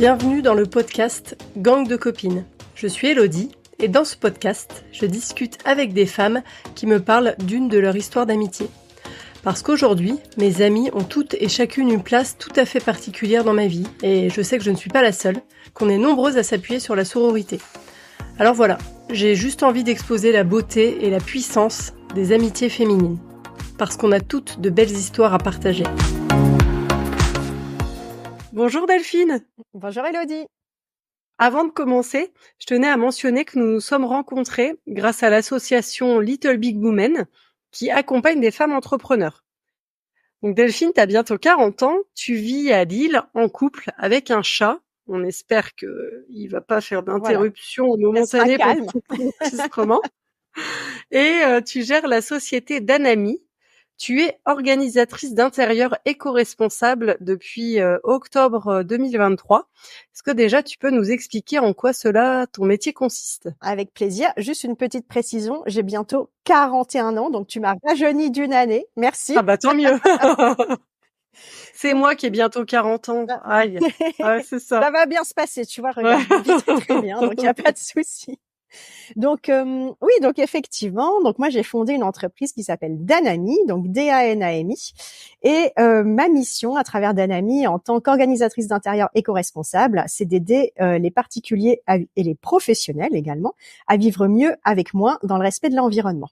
Bienvenue dans le podcast Gang de copines. Je suis Elodie et dans ce podcast, je discute avec des femmes qui me parlent d'une de leurs histoires d'amitié. Parce qu'aujourd'hui, mes amies ont toutes et chacune une place tout à fait particulière dans ma vie et je sais que je ne suis pas la seule, qu'on est nombreuses à s'appuyer sur la sororité. Alors voilà, j'ai juste envie d'exposer la beauté et la puissance des amitiés féminines. Parce qu'on a toutes de belles histoires à partager. Bonjour Delphine. Bonjour Elodie. Avant de commencer, je tenais à mentionner que nous nous sommes rencontrées grâce à l'association Little Big Women qui accompagne des femmes entrepreneurs. Donc Delphine, tu as bientôt 40 ans, tu vis à Lille en couple avec un chat. On espère qu'il va pas faire d'interruption momentanée pendant l'enregistrement. Et tu gères la société d'Anami. Tu es organisatrice d'intérieur éco-responsable depuis octobre 2023. Est-ce que déjà tu peux nous expliquer en quoi ton métier consiste? Avec plaisir. Juste une petite précision, j'ai bientôt 41 ans, donc tu m'as rajeuni d'une année. Merci. Ah bah tant mieux. C'est moi qui ai bientôt 40 ans. Aïe. Ouais, c'est ça. Ça va bien se passer, tu vois, regarde, très bien, donc il n'y a pas de souci. Donc oui, donc effectivement, donc moi j'ai fondé une entreprise qui s'appelle Danami, donc D-A-N-A-M-I, et ma mission à travers Danami en tant qu'organisatrice d'intérieur éco-responsable, c'est d'aider les particuliers et les professionnels également à vivre mieux avec moins dans le respect de l'environnement.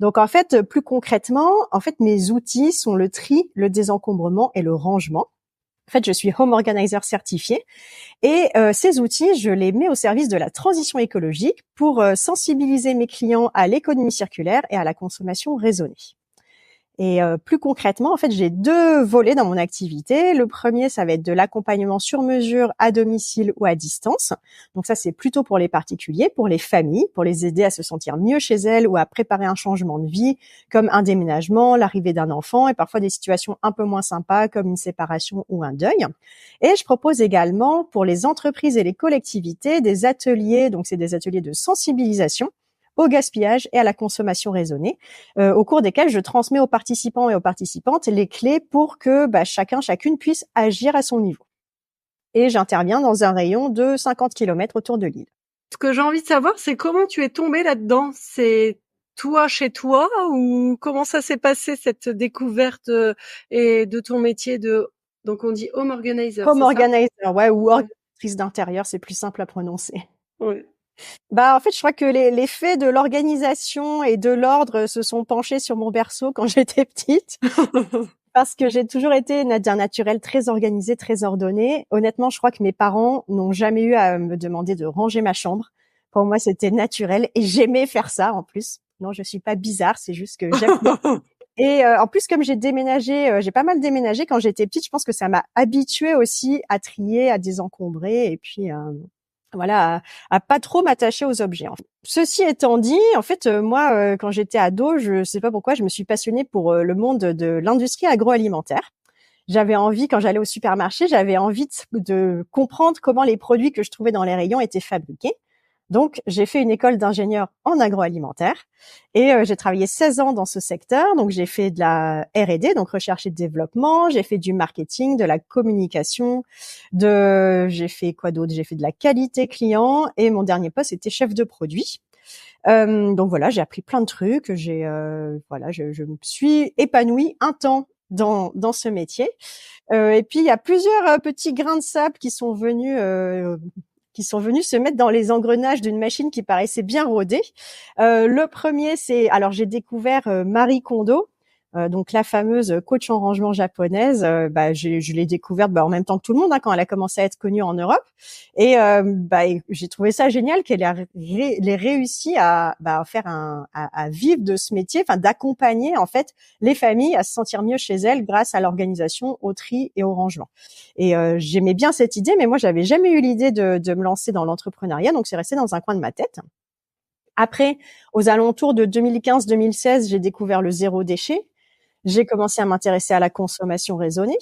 Donc en fait, plus concrètement, mes outils sont le tri, le désencombrement et le rangement. En fait, je suis home organizer certifiée et ces outils, je les mets au service de la transition écologique pour sensibiliser mes clients à l'économie circulaire et à la consommation raisonnée. Et plus concrètement, en fait, j'ai deux volets dans mon activité. Le premier, ça va être de l'accompagnement sur mesure à domicile ou à distance. Donc ça, c'est plutôt pour les particuliers, pour les familles, pour les aider à se sentir mieux chez elles ou à préparer un changement de vie, comme un déménagement, l'arrivée d'un enfant et parfois des situations un peu moins sympas comme une séparation ou un deuil. Et je propose également pour les entreprises et les collectivités des ateliers, donc c'est des ateliers de sensibilisation au gaspillage et à la consommation raisonnée, au cours desquels je transmets aux participants et aux participantes les clés pour que chacune puisse agir à son niveau. Et j'interviens dans un rayon de 50 km autour de Lille. Ce que j'ai envie de savoir, c'est comment tu es tombée là-dedans. C'est toi chez toi ou comment ça s'est passé cette découverte et de ton métier donc on dit home organizer. Home organizer, ouais, ou organisatrice d'intérieur, c'est plus simple à prononcer. Oui. En fait, je crois que les faits de l'organisation et de l'ordre se sont penchés sur mon berceau quand j'étais petite. Parce que j'ai toujours été d'un naturel très organisé, très ordonné. Honnêtement, je crois que mes parents n'ont jamais eu à me demander de ranger ma chambre. Pour moi, c'était naturel et j'aimais faire ça en plus. Non, je suis pas bizarre, c'est juste que j'aime. Et en plus, comme j'ai déménagé, j'ai pas mal déménagé quand j'étais petite, je pense que ça m'a habituée aussi à trier, à désencombrer et puis à pas trop m'attacher aux objets. Ceci étant dit, en fait, moi, quand j'étais ado, je sais pas pourquoi, je me suis passionnée pour le monde de l'industrie agroalimentaire. J'avais envie, quand j'allais au supermarché, j'avais envie de comprendre comment les produits que je trouvais dans les rayons étaient fabriqués. Donc, j'ai fait une école d'ingénieur en agroalimentaire et j'ai travaillé 16 ans dans ce secteur. Donc, j'ai fait de la R&D, donc recherche et développement. J'ai fait du marketing, de la communication, j'ai fait quoi d'autre? J'ai fait de la qualité client et mon dernier poste c'était chef de produit. Donc voilà, j'ai appris plein de trucs. Je me suis épanouie un temps dans ce métier. Et puis il y a plusieurs petits grains de sable qui sont venus se mettre dans les engrenages d'une machine qui paraissait bien rodée. Le premier, j'ai découvert Marie Kondo, donc la fameuse coach en rangement japonaise. Je l'ai découverte en même temps que tout le monde quand elle a commencé à être connue en Europe. Et j'ai trouvé ça génial qu'elle ait réussi à faire à vivre de ce métier, d'accompagner en fait les familles à se sentir mieux chez elles grâce à l'organisation, au tri et au rangement. Et j'aimais bien cette idée, mais moi j'avais jamais eu l'idée de me lancer dans l'entrepreneuriat, donc c'est resté dans un coin de ma tête. Après, aux alentours de 2015-2016, j'ai découvert le zéro déchet. J'ai commencé à m'intéresser à la consommation raisonnée.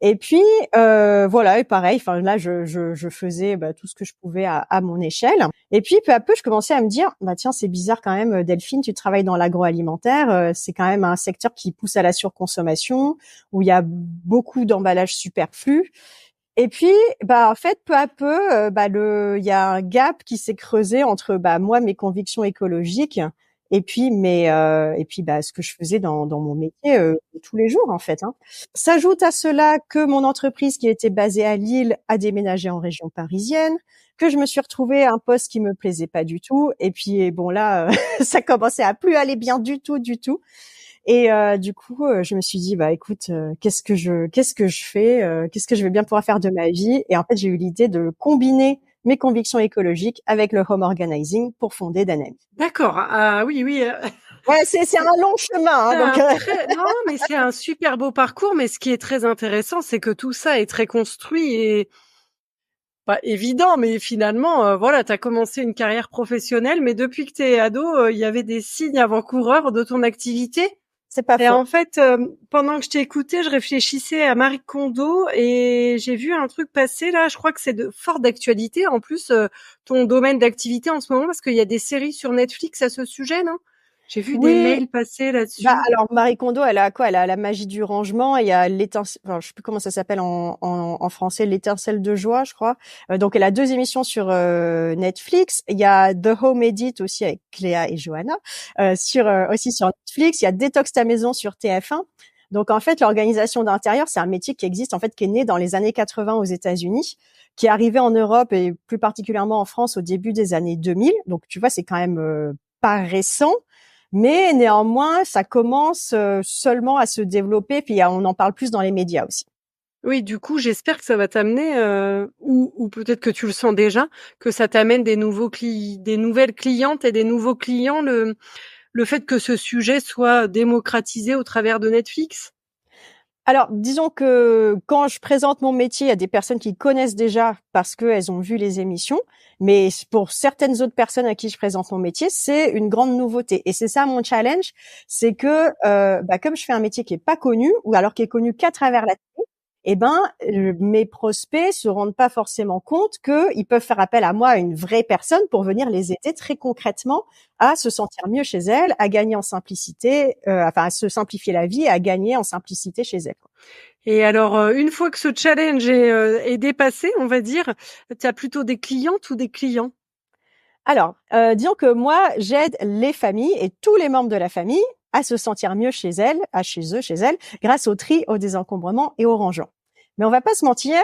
Et puis et pareil, là je faisais tout ce que je pouvais à mon échelle. Et puis peu à peu, je commençais à me dire tiens, c'est bizarre quand même, Delphine, tu travailles dans l'agroalimentaire, c'est quand même un secteur qui pousse à la surconsommation, où il y a beaucoup d'emballages superflus. Et puis, en fait, peu à peu, il y a un gap qui s'est creusé entre, moi, mes convictions écologiques et puis, ce que je faisais dans mon métier, tous les jours, en fait, hein. S'ajoute à cela que mon entreprise qui était basée à Lille a déménagé en région parisienne, que je me suis retrouvée à un poste qui me plaisait pas du tout. Et puis, bon, là, ça commençait à plus aller bien du tout, du tout. Et du coup, je me suis dit, écoute, qu'est-ce que je fais, qu'est-ce que je vais bien pouvoir faire de ma vie? Et en fait, j'ai eu l'idée de combiner mes convictions écologiques avec le home organizing pour fonder Danami. D'accord. Ah oui, oui. Ouais, c'est un long chemin, hein, donc. Non, mais c'est un super beau parcours. Mais ce qui est très intéressant, c'est que tout ça est très construit et pas évident. Mais finalement, voilà, t'as commencé une carrière professionnelle, mais depuis que t'es ado, il y avait des signes avant-coureurs de ton activité. C'est pas Et faux. en fait, pendant que je t'ai écouté, je réfléchissais à Marie Kondo et j'ai vu un truc passer là. Je crois que c'est fort d'actualité. En plus, ton domaine d'activité en ce moment, parce qu'il y a des séries sur Netflix à ce sujet, non? J'ai vu des Oui. mails passer là-dessus. Alors Marie Kondo, elle a quoi? Elle a la magie du rangement. Et il y a l'étincelle, enfin, je sais plus comment ça s'appelle en français, l'étincelle de joie, je crois. Donc elle a 2 émissions sur Netflix. Il y a The Home Edit aussi avec Cléa et Johanna aussi sur Netflix. Il y a Détox ta maison sur TF1. Donc en fait, l'organisation d'intérieur, c'est un métier qui existe en fait, qui est né dans les années 80 aux États-Unis, qui est arrivé en Europe et plus particulièrement en France au début des années 2000. Donc tu vois, c'est quand même pas récent. Mais néanmoins, ça commence seulement à se développer, puis on en parle plus dans les médias aussi. Oui, du coup, j'espère que ça va t'amener, ou peut-être que tu le sens déjà, que ça t'amène des nouvelles clientes et des nouveaux clients, le fait que ce sujet soit démocratisé au travers de Netflix? Alors, disons que quand je présente mon métier, il y a des personnes qui connaissent déjà parce qu'elles ont vu les émissions. Mais pour certaines autres personnes à qui je présente mon métier, c'est une grande nouveauté. Et c'est ça mon challenge, c'est que comme je fais un métier qui est pas connu, ou alors qui est connu qu'à travers la télé, mes prospects se rendent pas forcément compte qu'ils peuvent faire appel à moi, à une vraie personne, pour venir les aider très concrètement à se sentir mieux chez elles, à gagner en simplicité, à se simplifier la vie et à gagner en simplicité chez elles. Et alors, une fois que ce challenge est dépassé, on va dire, tu as plutôt des clientes ou des clients? Alors, disons que moi, j'aide les familles et tous les membres de la famille à se sentir mieux chez elles, chez eux, chez elles, grâce au tri, au désencombrement et au rangement. Mais on va pas se mentir,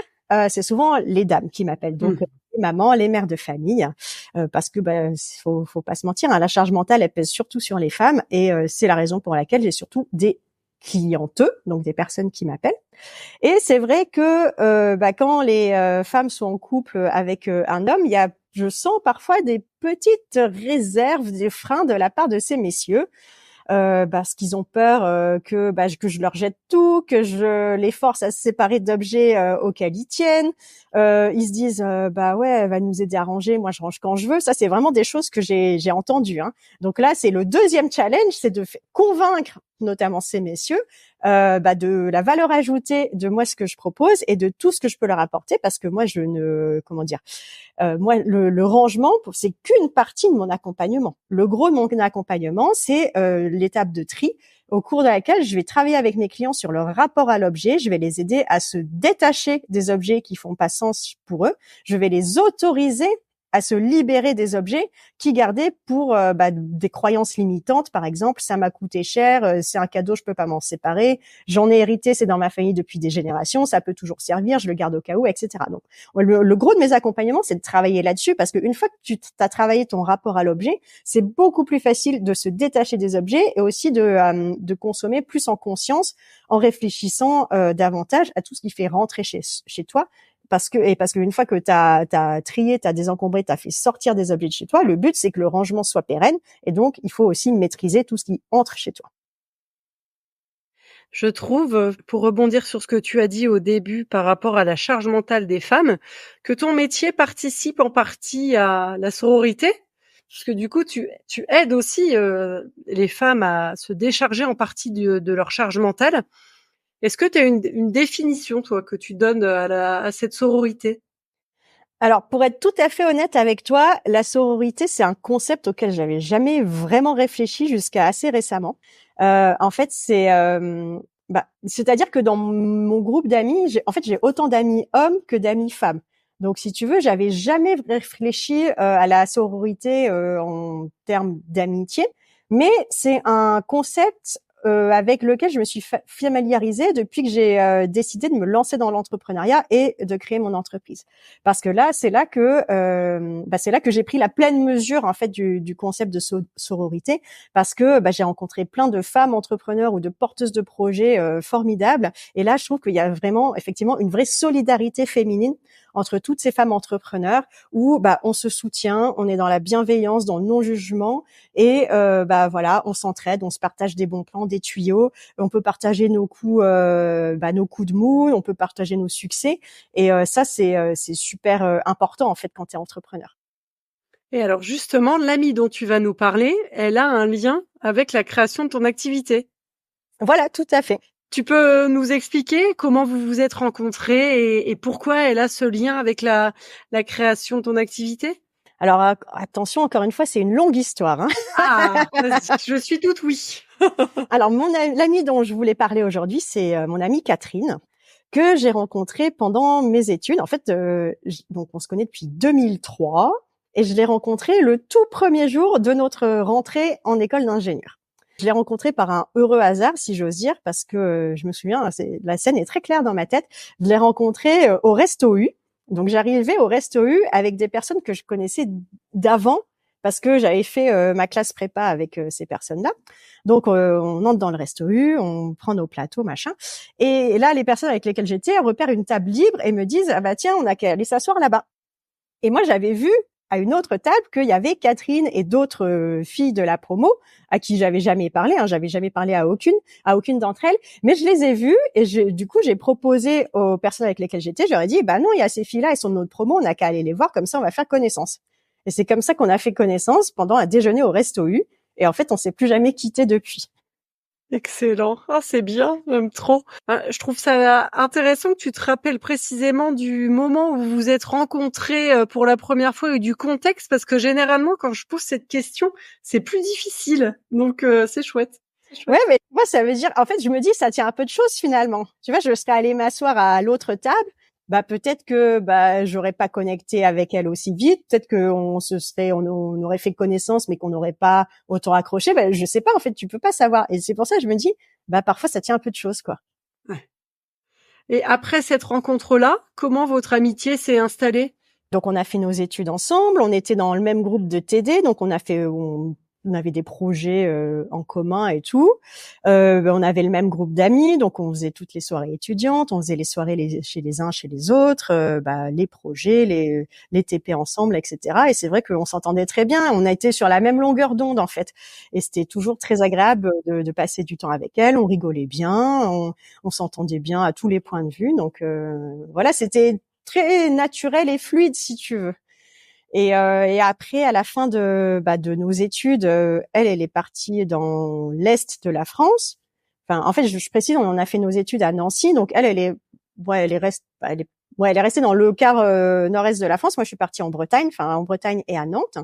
c'est souvent les dames qui m'appellent, donc Mmh. les mamans, les mères de famille, parce que faut pas se mentir, hein, la charge mentale, elle pèse surtout sur les femmes et c'est la raison pour laquelle j'ai surtout des clientes, donc des personnes qui m'appellent. Et c'est vrai que quand les femmes sont en couple avec un homme, je sens parfois des petites réserves, des freins de la part de ces messieurs. Parce qu'ils ont peur que je leur jette tout, que je les force à se séparer d'objets auxquels ils tiennent. Ils se disent ouais, elle va nous aider à ranger, moi je range quand je veux. Ça, c'est vraiment des choses que j'ai entendues, hein. Donc là, c'est le deuxième challenge, c'est de convaincre notamment ces messieurs de la valeur ajoutée de moi, ce que je propose et de tout ce que je peux leur apporter, parce que moi moi, le rangement, c'est qu'une partie de mon accompagnement. Le gros de mon accompagnement, c'est l'étape de tri, au cours de laquelle je vais travailler avec mes clients sur leur rapport à l'objet. Je vais les aider à se détacher des objets qui font pas sens pour eux. Je vais les autoriser à se libérer des objets qui gardaient pour des croyances limitantes. Par exemple, ça m'a coûté cher, c'est un cadeau, je peux pas m'en séparer, j'en ai hérité, c'est dans ma famille depuis des générations, ça peut toujours servir, je le garde au cas où, etc. Donc, le gros de mes accompagnements, c'est de travailler là-dessus, parce qu'une fois que tu as travaillé ton rapport à l'objet, c'est beaucoup plus facile de se détacher des objets et aussi de consommer plus en conscience, en réfléchissant davantage à tout ce qui fait rentrer chez toi. Parce qu'une fois que t'as trié, t'as désencombré, t'as fait sortir des objets de chez toi, le but c'est que le rangement soit pérenne, et donc il faut aussi maîtriser tout ce qui entre chez toi. Je trouve, pour rebondir sur ce que tu as dit au début par rapport à la charge mentale des femmes, que ton métier participe en partie à la sororité, parce que du coup, tu aides aussi les femmes à se décharger en partie de leur charge mentale. Est-ce que tu as une définition, toi, que tu donnes à cette sororité? Alors, pour être tout à fait honnête avec toi, la sororité, c'est un concept auquel j'avais jamais vraiment réfléchi jusqu'à assez récemment. En fait, Bah, c'est-à-dire que dans mon groupe d'amis, j'ai autant d'amis hommes que d'amis femmes. Donc, si tu veux, j'avais jamais réfléchi à la sororité en termes d'amitié, mais c'est un concept avec lequel je me suis familiarisée depuis que j'ai décidé de me lancer dans l'entrepreneuriat et de créer mon entreprise. Parce que là, c'est là que j'ai pris la pleine mesure en fait du concept de sororité, parce que j'ai rencontré plein de femmes entrepreneurs ou de porteuses de projets formidables. Et là, je trouve qu'il y a vraiment, effectivement, une vraie solidarité féminine entre toutes ces femmes entrepreneurs où on se soutient, on est dans la bienveillance, dans le non-jugement et voilà, on s'entraide, on se partage des bons plans, des tuyaux, on peut partager nos coups de mou, on peut partager nos succès et ça c'est super important en fait quand tu es entrepreneur. Et alors justement, l'amie dont tu vas nous parler, elle a un lien avec la création de ton activité. Voilà, tout à fait. Tu peux nous expliquer comment vous vous êtes rencontrés et pourquoi elle a ce lien avec la création de ton activité? Alors attention, encore une fois, c'est une longue histoire, hein. Ah, vas-y, je suis toute oui. Alors l'amie dont je voulais parler aujourd'hui, c'est mon amie Catherine que j'ai rencontrée pendant mes études. En fait, donc on se connaît depuis 2003 et je l'ai rencontrée le tout premier jour de notre rentrée en école d'ingénieur. Je l'ai rencontrée par un heureux hasard, si j'ose dire, parce que je me souviens, la scène est très claire dans ma tête. Je l'ai rencontrée au Resto U. Donc j'arrivais au Resto U avec des personnes que je connaissais d'avant parce que j'avais fait ma classe prépa avec ces personnes-là. Donc on entre dans le Resto U, on prend nos plateaux, machin. Et là, les personnes avec lesquelles j'étais repèrent une table libre et me disent « Ah bah tiens, on a qu'à aller s'asseoir là-bas ». Et moi, j'avais vu à une autre table qu'il y avait Catherine et d'autres filles de la promo à qui j'avais jamais parlé. J'avais jamais parlé à aucune d'entre elles. Mais je les ai vues et du coup, j'ai proposé aux personnes avec lesquelles j'étais, j'aurais dit, bah non, il y a ces filles-là, elles sont de notre promo, on n'a qu'à aller les voir, comme ça, on va faire connaissance. Et c'est comme ça qu'on a fait connaissance pendant un déjeuner au Resto U. Et en fait, on s'est plus jamais quitté depuis. Excellent. Ah, c'est bien, j'aime trop. Je trouve ça intéressant que tu te rappelles précisément du moment où vous vous êtes rencontrés pour la première fois et du contexte, parce que généralement, quand je pose cette question, c'est plus difficile. Donc, c'est chouette. Ouais, mais moi, ça veut dire, en fait, je me dis, ça tient un peu de choses finalement. Tu vois, je serais allée m'asseoir à l'autre table, peut-être que j'aurais pas connecté avec elle aussi vite, peut-être que on aurait fait connaissance, mais qu'on n'aurait pas autant accroché. Je sais pas, en fait, tu peux pas savoir. Et c'est pour ça que je me dis, parfois, ça tient un peu de choses, quoi. Ouais. Et après cette rencontre-là, comment votre amitié s'est installée? Donc, on a fait nos études ensemble, on était dans le même groupe de TD, donc on avait des projets en commun et tout. On avait le même groupe d'amis, donc on faisait toutes les soirées étudiantes, on faisait les soirées chez les uns, chez les autres, les projets, les TP ensemble, etc. Et c'est vrai qu'on s'entendait très bien, on a été sur la même longueur d'onde en fait. Et c'était toujours très agréable de passer du temps avec elle, on rigolait bien, on s'entendait bien à tous les points de vue. Donc voilà, c'était très naturel et fluide si tu veux. Et après, à la fin de nos études, elle est partie dans l'est de la France. Enfin, en fait, je précise, on en a fait nos études à Nancy, donc elle est restée dans le quart nord-est de la France. Moi, je suis partie en Bretagne, en Bretagne et à Nantes.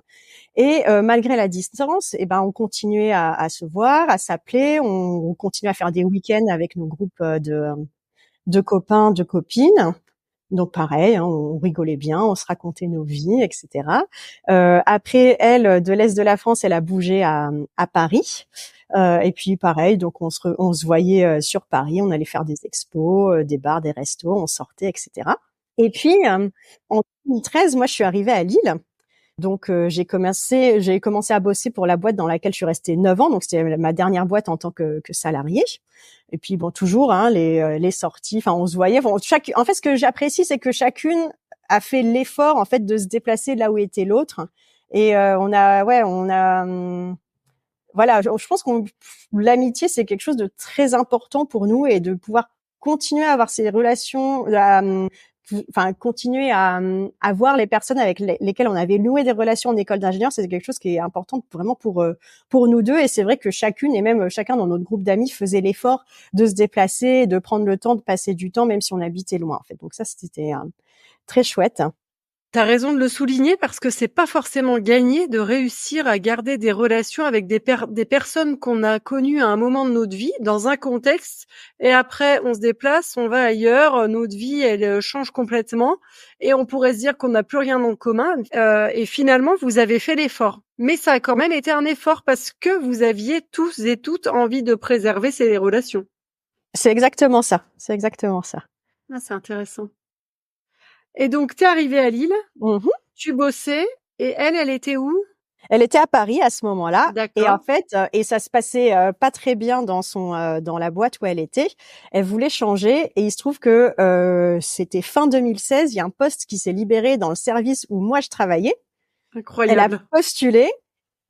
Et malgré la distance, on continuait à se voir, à s'appeler, on continuait à faire des week-ends avec nos groupes de copains, de copines. Donc pareil, on rigolait bien, on se racontait nos vies, etc. Après, elle, de l'est de la France, elle a bougé à Paris. Et puis pareil, donc on se voyait sur Paris, on allait faire des expos, des bars, des restos, on sortait, etc. Et puis en 2013, moi je suis arrivée à Lille. Donc j'ai commencé à bosser pour la boîte dans laquelle je suis restée 9 ans, donc c'était ma dernière boîte en tant que salariée. Et puis toujours les sorties, on se voyait. En fait, ce que j'apprécie, c'est que chacune a fait l'effort en fait de se déplacer là où était l'autre. Et voilà, je pense qu'on l'amitié c'est quelque chose de très important pour nous et de pouvoir continuer à avoir ces relations, continuer à voir les personnes avec lesquelles on avait noué des relations en école d'ingénieur, c'est quelque chose qui est important vraiment pour nous deux. Et c'est vrai que chacune et même chacun dans notre groupe d'amis faisait l'effort de se déplacer, de prendre le temps de passer du temps, même si on habitait loin en fait. Donc ça, c'était très chouette. T'as raison de le souligner parce que c'est pas forcément gagné de réussir à garder des relations avec des personnes qu'on a connues à un moment de notre vie, dans un contexte, et après on se déplace, on va ailleurs, notre vie elle change complètement, et on pourrait se dire qu'on n'a plus rien en commun, et finalement vous avez fait l'effort. Mais ça a quand même été un effort parce que vous aviez tous et toutes envie de préserver ces relations. C'est exactement ça. C'est exactement ça. Ah, c'est intéressant. Et donc t'es arrivée à Lille, Mmh. tu bossais, et elle était où? Elle était à Paris à ce moment-là et en D'accord. fait, et ça se passait, pas très bien dans la boîte où elle était. Elle voulait changer et il se trouve que, c'était fin 2016, il y a un poste qui s'est libéré dans le service où moi je travaillais. Elle a Incroyable. postulé,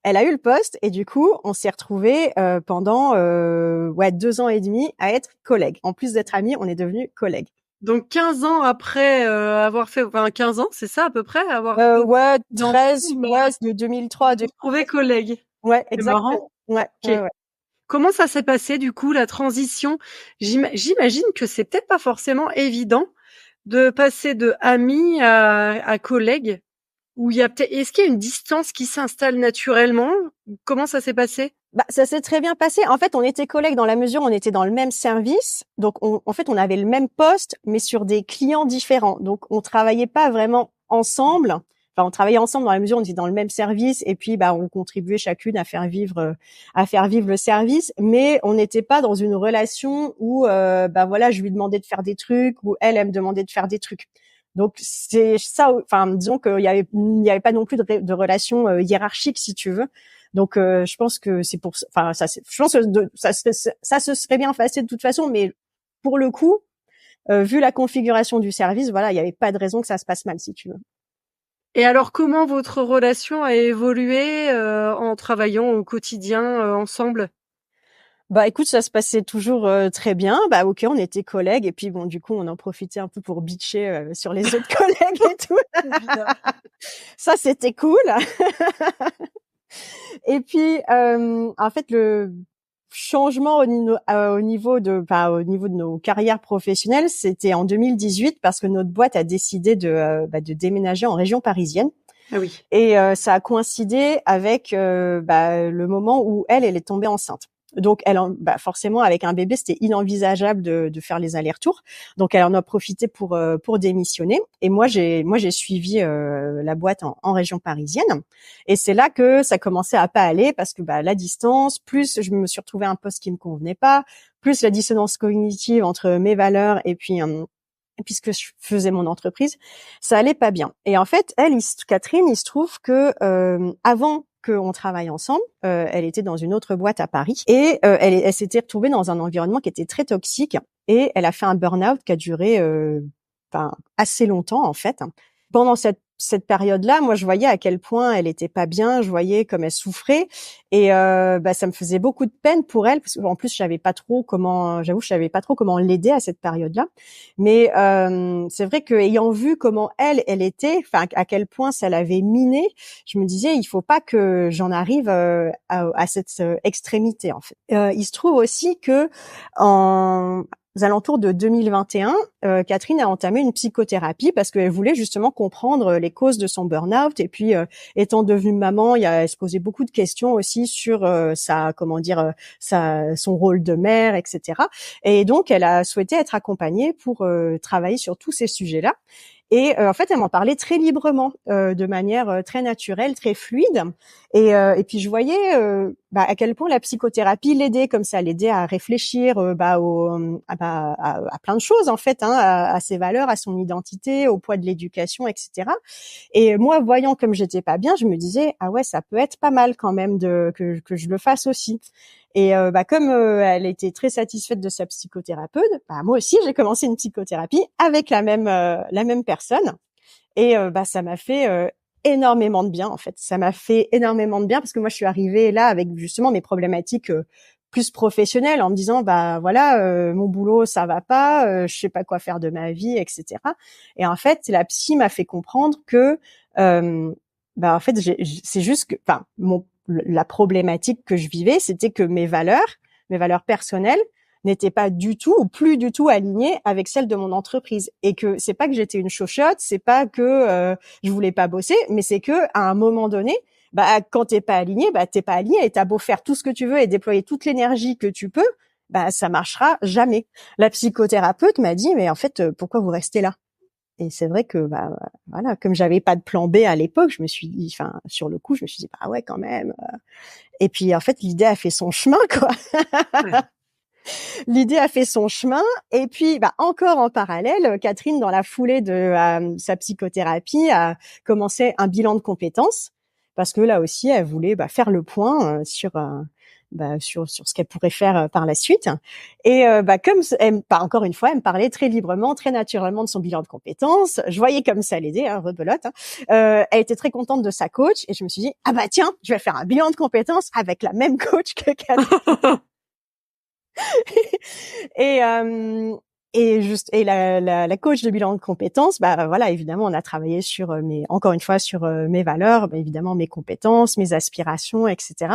elle a eu le poste et du coup, on s'est retrouvés, pendant, 2 ans et demi à être collègues. En plus d'être amis, on est devenus collègues. Donc 15 ans après, avoir fait, enfin 15 ans, c'est ça à peu près? Avoir fait Ouais, dans 13, mais ouais, de 2003 à vous retrouvez collègues. ouais, C'est marrant. exactement. Ouais, OK. ouais, ouais. Comment ça s'est passé du coup la transition? J'imagine que c'est peut-être pas forcément évident de passer de amis à collègues, où il y a peut-être, est-ce qu'il y a une distance qui s'installe naturellement? Comment ça s'est passé? Bah, ça s'est très bien passé. En fait, on était collègues dans la mesure où on était dans le même service. Donc, en fait, on avait le même poste, mais sur des clients différents. Donc, on travaillait pas vraiment ensemble. Enfin, on travaillait ensemble dans la mesure où on était dans le même service et puis, bah, on contribuait chacune à faire vivre le service. Mais on n'était pas dans une relation où, bah voilà, je lui demandais de faire des trucs ou elle me demandait de faire des trucs. Donc, c'est ça. Enfin, disons il y avait pas non plus de relation hiérarchique, si tu veux. Donc, je pense que c'est pour, enfin, je pense que ça se serait bien passé de toute façon, mais pour le coup, vu la configuration du service, voilà, il n'y avait pas de raison que ça se passe mal, si tu veux. Et alors comment votre relation a évolué, en travaillant au quotidien, ensemble? Bah, écoute, ça se passait toujours très bien. Bah, ok, on était collègues et puis bon, du coup, on en profitait un peu pour bitcher sur les autres collègues et tout. Évidemment. Ça, c'était cool. Et puis, en fait, le changement au niveau de nos carrières professionnelles, c'était en 2018 parce que notre boîte a décidé de déménager en région parisienne. Ah oui. Et ça a coïncidé avec le moment où elle est tombée enceinte. Donc, forcément, avec un bébé, c'était inenvisageable de faire les allers-retours. Donc, elle en a profité pour démissionner. Et moi j'ai suivi la boîte en région parisienne. Et c'est là que ça commençait à pas aller parce que la distance, plus je me suis retrouvée à un poste qui me convenait pas, plus la dissonance cognitive entre mes valeurs et puis ce que je faisais mon entreprise, ça allait pas bien. Et en fait, Catherine, il se trouve que avant qu'on travaille ensemble, elle était dans une autre boîte à Paris et elle s'était retrouvée dans un environnement qui était très toxique et elle a fait un burn-out qui a duré assez longtemps en fait. Pendant cette période-là, moi je voyais à quel point elle était pas bien, je voyais comme elle souffrait et ça me faisait beaucoup de peine pour elle parce qu'en plus je savais pas trop comment l'aider à cette période-là. Mais c'est vrai que ayant vu comment elle était, enfin à quel point ça l'avait minée, je me disais il faut pas que j'en arrive à cette extrémité en fait. Il se trouve aussi que aux alentours de 2021, Catherine a entamé une psychothérapie parce qu'elle voulait justement comprendre les causes de son burn-out et puis étant devenue maman, elle se posait beaucoup de questions aussi sur son rôle de mère, etc. Et donc elle a souhaité être accompagnée pour travailler sur tous ces sujets-là. Et en fait, elle m'en parlait très librement, de manière très naturelle, très fluide. Et puis je voyais à quel point la psychothérapie l'aidait, comme ça l'aidait à réfléchir à plein de choses en fait, hein, à ses valeurs, à son identité, au poids de l'éducation, etc. Et moi, voyant comme j'étais pas bien, je me disais ah ouais, ça peut être pas mal quand même que je le fasse aussi. Et comme elle était très satisfaite de sa psychothérapeute, moi aussi j'ai commencé une psychothérapie avec la même personne. Et ça m'a fait énormément de bien en fait. Ça m'a fait énormément de bien parce que moi je suis arrivée là avec justement mes problématiques plus professionnelles en me disant mon boulot ça va pas, je sais pas quoi faire de ma vie, etc. Et en fait la psy m'a fait comprendre que en fait c'est juste que la problématique que je vivais, c'était que mes valeurs personnelles n'était pas du tout ou plus du tout alignée avec celle de mon entreprise. Et que c'est pas que j'étais une chochotte, c'est pas que je voulais pas bosser, mais c'est que à un moment donné, bah quand t'es pas aligné, bah t'es pas aligné et t'as beau faire tout ce que tu veux et déployer toute l'énergie que tu peux, bah ça marchera jamais. La psychothérapeute m'a dit mais en fait pourquoi vous restez là? Et c'est vrai que bah voilà, comme j'avais pas de plan B à l'époque, je me suis dit, enfin sur le coup, je me suis dit bah ouais quand même. Et puis en fait l'idée a fait son chemin quoi. Ouais. L'idée a fait son chemin. Et puis bah encore en parallèle, Catherine dans la foulée de sa psychothérapie a commencé un bilan de compétences parce que là aussi elle voulait bah, faire le point sur ce qu'elle pourrait faire par la suite. Et bah comme elle, bah, encore une fois, elle me parlait très librement, très naturellement de son bilan de compétences. Je voyais comme ça l'aider, rebelote. Elle était très contente de sa coach et je me suis dit ah bah tiens, je vais faire un bilan de compétences avec la même coach que Catherine. Et la coach de bilan de compétences, bah voilà, évidemment, on a travaillé sur encore une fois sur mes valeurs, bah, évidemment mes compétences, mes aspirations, etc.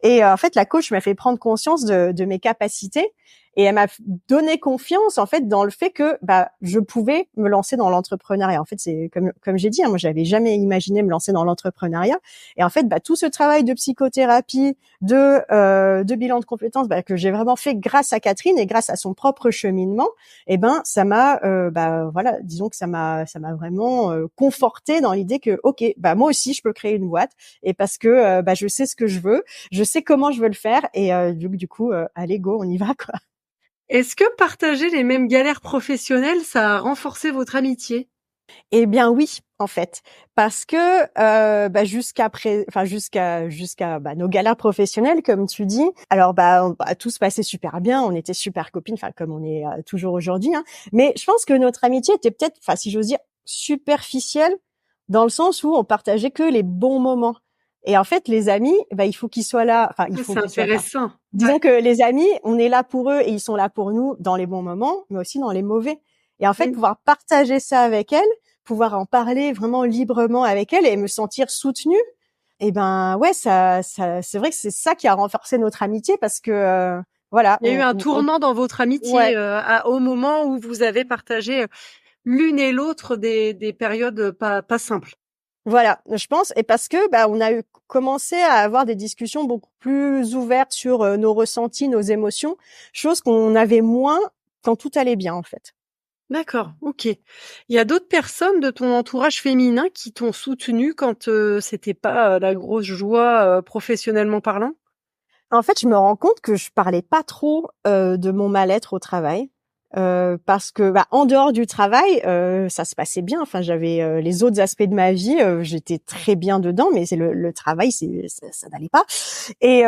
Et en fait, la coach m'a fait prendre conscience de mes capacités et elle m'a donné confiance en fait dans le fait que bah je pouvais me lancer dans l'entrepreneuriat. En fait, c'est comme j'ai dit, moi j'avais jamais imaginé me lancer dans l'entrepreneuriat. Et en fait, bah tout ce travail de psychothérapie, de bilan de compétences bah, que j'ai vraiment fait grâce à Catherine et grâce à son propre cheminement, et ben ça m'a bah voilà, disons que ça m'a vraiment conforté dans l'idée que OK, bah moi aussi je peux créer une boîte et parce que bah je sais ce que je veux, je sais comment je veux le faire et du coup allez go, on y va quoi. Est-ce que partager les mêmes galères professionnelles, ça a renforcé votre amitié? Eh bien oui, en fait, parce que bah, jusqu'à bah, nos galères professionnelles, comme tu dis. Alors tout se passait super bien, on était super copines, enfin comme on est toujours aujourd'hui. Hein. Mais je pense que notre amitié était peut-être, enfin si j'ose dire, superficielle dans le sens où on partageait que les bons moments. Et en fait, les amis, bah il faut qu'ils soient là. Enfin, il Ah, faut c'est qu'ils soient. Enfin, intéressant. Ouais. disons que les amis, on est là pour eux et ils sont là pour nous dans les bons moments, mais aussi dans les mauvais. Et en fait, Mmh. pouvoir partager ça avec elles, pouvoir en parler vraiment librement avec elle et me sentir soutenue. Et ben ouais, ça c'est vrai que c'est ça qui a renforcé notre amitié parce que voilà, Il y a eu un tournant dans votre amitié, ouais. au moment où vous avez partagé, l'une et l'autre des périodes, pas simples. Voilà, je pense et parce que bah on a eu commencé à avoir des discussions beaucoup plus ouvertes sur nos ressentis, nos émotions, chose qu'on avait moins quand tout allait bien en fait. D'accord, OK. Il y a d'autres personnes de ton entourage féminin qui t'ont soutenue quand, c'était pas, la grosse joie, professionnellement parlant? En fait, je me rends compte que je parlais pas trop de mon mal-être au travail. Parce que bah, en dehors du travail, ça se passait bien. Enfin, j'avais les autres aspects de ma vie, j'étais très bien dedans, mais c'est le travail, ça n'allait pas. Et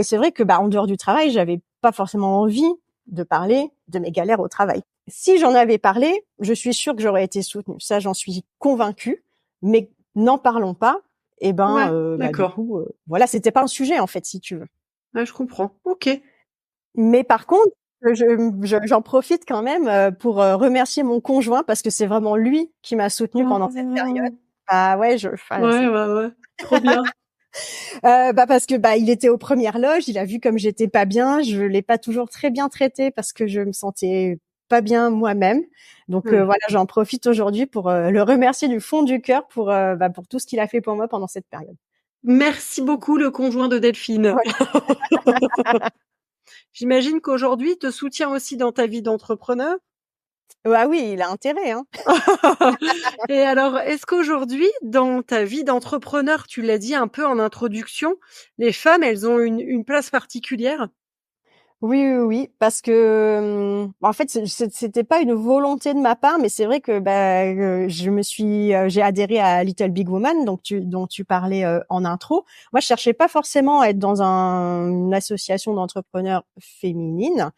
c'est vrai que bah en dehors du travail, j'avais pas forcément envie de parler de mes galères au travail. Si j'en avais parlé, je suis sûre que j'aurais été soutenue. Ça, j'en suis convaincue. Mais n'en parlons pas. Et ben, Ouais, bah du d'accord. coup, voilà, c'était pas un sujet en fait, si tu veux. Ouais, je comprends. OK. Mais par contre, j'en profite quand même pour remercier mon conjoint parce que c'est vraiment lui qui m'a soutenue pendant cette période. Oh! Ah ouais, Ouais, ouais, ouais. Trop bien. bah parce que bah il était aux premières loges, il a vu comme j'étais pas bien, je l'ai pas toujours très bien traité parce que je me sentais pas bien moi-même. Donc Ouais. voilà, j'en profite aujourd'hui pour le remercier du fond du cœur pour tout ce qu'il a fait pour moi pendant cette période. Merci beaucoup, le conjoint de Delphine. Voilà. J'imagine qu'aujourd'hui, il te soutient aussi dans ta vie d'entrepreneur? Ah oui, il a intérêt hein. Et alors, est-ce qu'aujourd'hui, dans ta vie d'entrepreneur, tu l'as dit un peu en introduction, les femmes, elles ont une place particulière? Oui, oui, oui, parce que en fait, c'était pas une volonté de ma part, mais c'est vrai que bah, j'ai adhéré à Little Big Woman, donc dont tu parlais en intro. Moi, je cherchais pas forcément à être dans une association d'entrepreneurs féminines,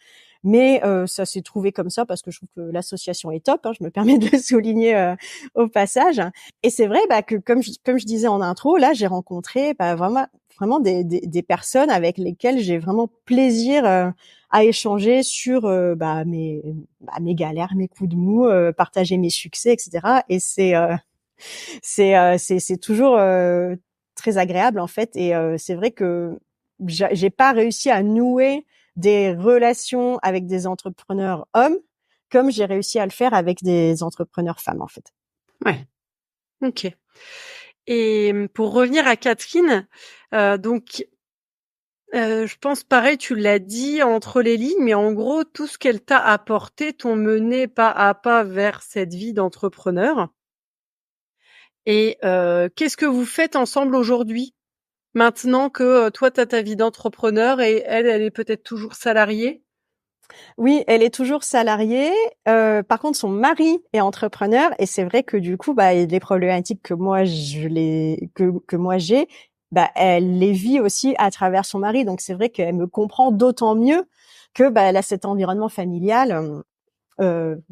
mais ça s'est trouvé comme ça parce que je trouve que l'association est top. Hein, je me permets de le souligner au passage. Et c'est vrai bah, que comme je disais en intro, là, j'ai rencontré bah, vraiment des personnes avec lesquelles j'ai vraiment plaisir à échanger sur mes galères, mes coups de mou, partager mes succès, etc. Et c'est toujours très agréable en fait. Et c'est vrai que j'ai pas réussi à nouer des relations avec des entrepreneurs hommes, comme j'ai réussi à le faire avec des entrepreneurs femmes, en fait. Ouais. OK. Et pour revenir à Catherine, donc je pense pareil, tu l'as dit entre les lignes, mais en gros, tout ce qu'elle t'a apporté t'ont mené pas à pas vers cette vie d'entrepreneur. Et qu'est-ce que vous faites ensemble aujourd'hui? Maintenant que, toi, tu as ta vie d'entrepreneur et elle, elle est peut-être toujours salariée? Oui, elle est toujours salariée. Par contre, son mari est entrepreneur et c'est vrai que du coup, les problématiques que moi que moi j'ai, elle les vit aussi à travers son mari. Donc c'est vrai qu'elle me comprend d'autant mieux que elle a cet environnement familial.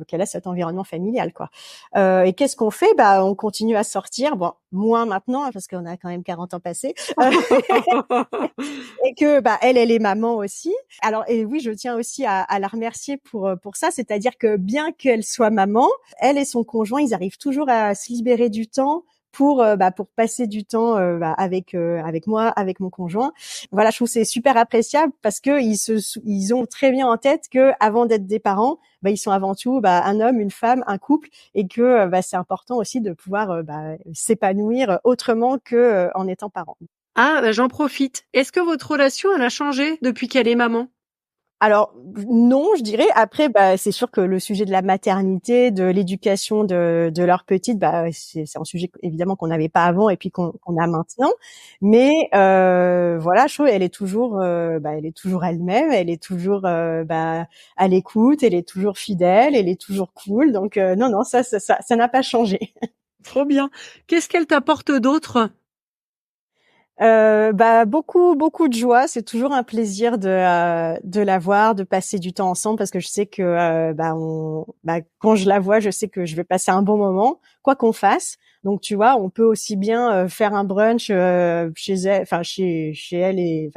Qu'elle a cet environnement familial, quoi. Et qu'est-ce qu'on fait? On continue à sortir. Bon, moins maintenant hein, parce qu'on a quand même 40 ans passés. Et que elle est maman aussi. Alors et oui, je tiens aussi à la remercier pour ça, c'est-à-dire que bien qu'elle soit maman, elle et son conjoint, ils arrivent toujours à se libérer du temps pour passer du temps avec moi, avec mon conjoint. Voilà, je trouve que c'est super appréciable parce que ils ont très bien en tête que avant d'être des parents, ils sont avant tout un homme, une femme, un couple et que c'est important aussi de pouvoir s'épanouir autrement que en étant parent. Ah, j'en profite. Est-ce que votre relation, elle a changé depuis qu'elle est maman? Alors non, je dirais. Après, c'est sûr que le sujet de la maternité, de l'éducation de leur petite, c'est un sujet évidemment qu'on n'avait pas avant et puis qu'on a maintenant. Mais voilà, je trouve elle est toujours elle-même, elle est toujours à l'écoute, elle est toujours fidèle, elle est toujours cool. Donc non, non, ça n'a pas changé. Trop bien. Qu'est-ce qu'elle t'apporte d'autre? Beaucoup de joie. C'est toujours un plaisir de la voir, de passer du temps ensemble parce que je sais que quand je la vois, je sais que je vais passer un bon moment, quoi qu'on fasse. Donc tu vois, on peut aussi bien faire un brunch chez elle, enfin chez elle et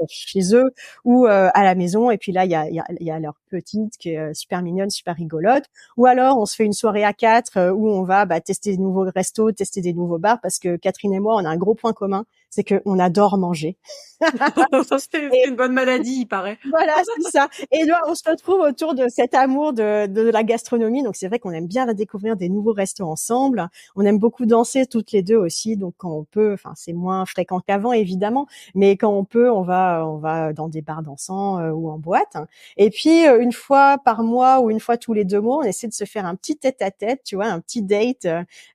chez eux ou à la maison. Et puis là, il y a leur petite qui est super mignonne, super rigolote. Ou alors, on se fait une soirée à quatre où on va tester des nouveaux restos, tester des nouveaux bars parce que Catherine et moi, on a un gros point commun, c'est qu'on adore manger. C'est une bonne maladie, il paraît. Voilà, c'est ça. Et là, on se retrouve autour de cet amour de la gastronomie. Donc, c'est vrai qu'on aime bien découvrir des nouveaux restos ensemble. On aime beaucoup danser toutes les deux aussi. Donc, quand on peut, enfin, c'est moins fréquent qu'avant, évidemment. Mais quand on peut, on va dans des bars dansants ou en boîte. Et puis, une fois par mois ou une fois tous les 2 mois, on essaie de se faire un petit tête-à-tête, tu vois, un petit date,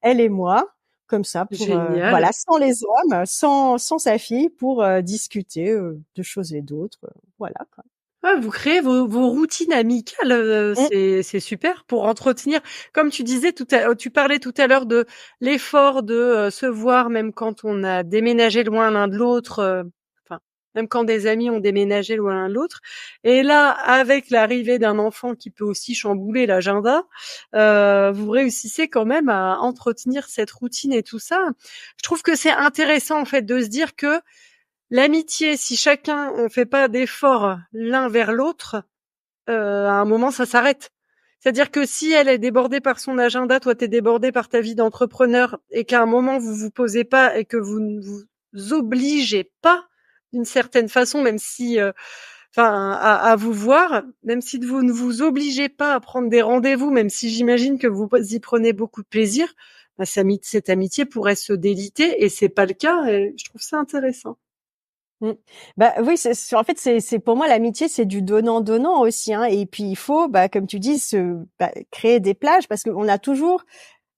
elle et moi. Comme ça, pour Génial. voilà, sans les hommes, sans sa fille, pour discuter de choses et d'autres. Voilà, quoi. Ouais, vous créez vos routines amicales, Mmh. c'est super pour entretenir comme tu disais tu parlais tout à l'heure de l'effort de, se voir même quand on a déménagé loin l'un de l'autre, enfin, même quand des amis ont déménagé loin l'un de l'autre et là, avec l'arrivée d'un enfant qui peut aussi chambouler l'agenda, vous réussissez quand même à entretenir cette routine et tout ça. Je trouve que c'est intéressant, en fait, de se dire que l'amitié, si chacun on fait pas d'efforts l'un vers l'autre, à un moment ça s'arrête. C'est-à-dire que si elle est débordée par son agenda, toi t'es débordé par ta vie d'entrepreneur et qu'à un moment vous vous posez pas et que vous ne vous obligez pas d'une certaine façon, même si, enfin à vous voir, même si vous ne vous obligez pas à prendre des rendez-vous, même si j'imagine que vous y prenez beaucoup de plaisir, cette amitié pourrait se déliter et c'est pas le cas et je trouve ça intéressant. Mmh. Oui, en fait, c'est pour moi l'amitié, c'est du donnant-donnant aussi, hein. Et puis il faut, comme tu dis, créer des plages parce qu'on a toujours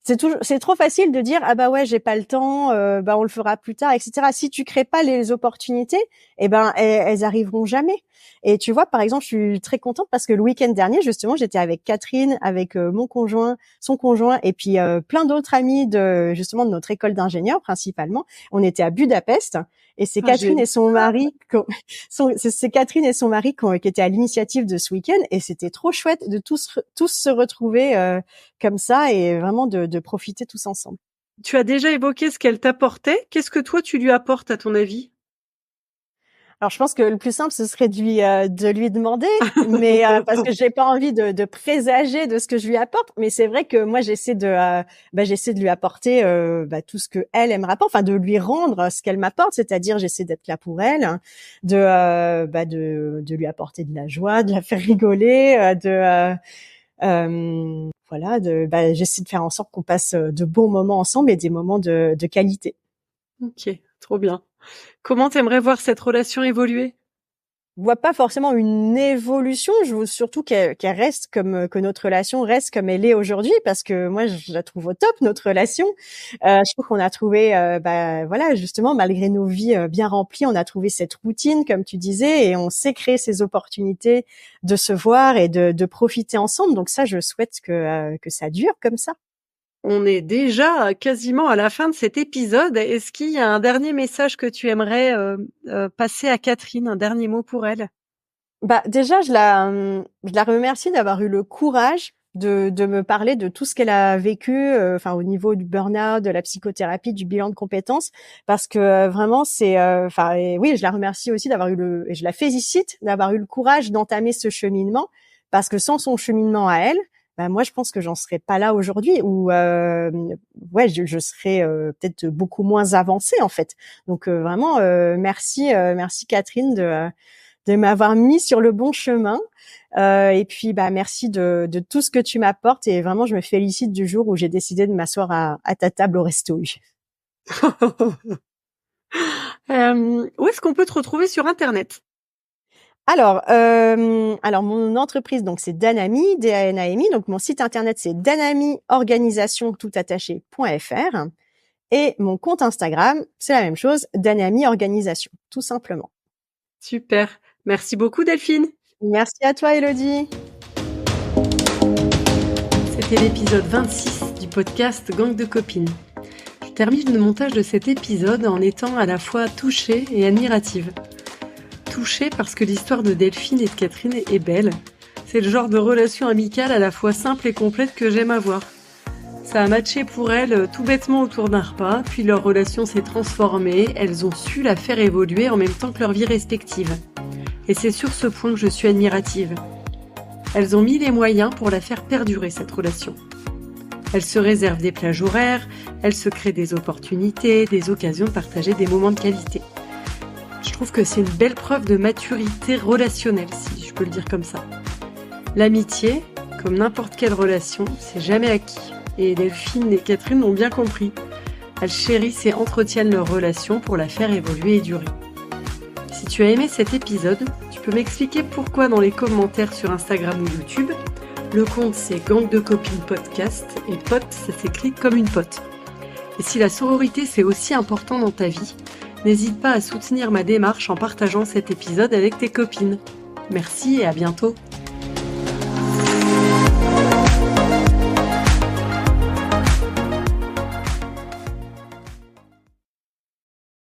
c'est trop facile de dire ah ouais j'ai pas le temps on le fera plus tard etc. Si tu crées pas les opportunités elles arriveront jamais. Et tu vois par exemple je suis très contente parce que le week-end dernier justement j'étais avec Catherine, avec mon conjoint, son conjoint et puis plein d'autres amis de justement de notre école d'ingénieurs principalement. On était à Budapest et c'est Ah Catherine génial. et son mari c'est Catherine et son mari qui étaient à l'initiative de ce week-end et c'était trop chouette de tous se retrouver comme ça et vraiment de profiter tous ensemble. Tu as déjà évoqué ce qu'elle t'apportait. Qu'est-ce que toi tu lui apportes à ton avis? Alors, je pense que le plus simple, ce serait de lui demander, mais parce que j'ai pas envie de présager de ce que je lui apporte. Mais c'est vrai que moi, j'essaie de lui apporter tout ce que elle me rapporte, enfin de lui rendre ce qu'elle m'apporte. C'est-à-dire, j'essaie d'être là pour elle, hein, de lui apporter de la joie, de la faire rigoler, j'essaie de faire en sorte qu'on passe de bons moments ensemble et des moments de qualité. Ok, trop bien. Comment t'aimerais voir cette relation évoluer? Je vois pas forcément une évolution. Je veux surtout qu'elle reste que notre relation reste comme elle est aujourd'hui, parce que moi, je la trouve au top, notre relation. Je trouve qu'on a trouvé, justement, malgré nos vies bien remplies, on a trouvé cette routine, comme tu disais, et on sait créer ces opportunités de se voir et de profiter ensemble. Donc ça, je souhaite que ça dure comme ça. On est déjà quasiment à la fin de cet épisode. Est-ce qu'il y a un dernier message que tu aimerais passer à Catherine, un dernier mot pour elle? Déjà, je la remercie d'avoir eu le courage de me parler de tout ce qu'elle a vécu, au niveau du burn-out, de la psychothérapie, du bilan de compétences, parce que vraiment oui, je la remercie aussi et je la félicite d'avoir eu le courage d'entamer ce cheminement, parce que sans son cheminement à elle, moi je pense que j'en serais pas là aujourd'hui, ou je serais peut-être beaucoup moins avancée en fait. Donc vraiment merci Catherine de m'avoir mis sur le bon chemin. Et puis, merci de tout ce que tu m'apportes. Et vraiment, je me félicite du jour où j'ai décidé de m'asseoir à ta table au resto. Où est-ce qu'on peut te retrouver sur Internet? Alors, mon entreprise, donc c'est Danami, DANAMI. Donc, mon site internet, c'est danamiorganisation.fr. Et mon compte Instagram, c'est la même chose, Danami Organisation, tout simplement. Super. Merci beaucoup, Delphine. Merci à toi, Elodie. C'était l'épisode 26 du podcast Gang de copines. Je termine le montage de cet épisode en étant à la fois touchée et admirative. Touchée parce que l'histoire de Delphine et de Catherine est belle. C'est le genre de relation amicale à la fois simple et complète que j'aime avoir. Ça a matché pour elles tout bêtement autour d'un repas, puis leur relation s'est transformée, elles ont su la faire évoluer en même temps que leur vie respective. Et c'est sur ce point que je suis admirative. Elles ont mis les moyens pour la faire perdurer, cette relation. Elles se réservent des plages horaires, elles se créent des opportunités, des occasions de partager des moments de qualité. Je trouve que c'est une belle preuve de maturité relationnelle, si je peux le dire comme ça. L'amitié, comme n'importe quelle relation, c'est jamais acquis. Et Delphine et Catherine l'ont bien compris. Elles chérissent et entretiennent leur relation pour la faire évoluer et durer. Si tu as aimé cet épisode, tu peux m'expliquer pourquoi dans les commentaires sur Instagram ou YouTube. Le compte c'est Gang de copines podcast et pote ça s'écrit comme une pote. Et si la sororité c'est aussi important dans ta vie, n'hésite pas à soutenir ma démarche en partageant cet épisode avec tes copines. Merci et à bientôt.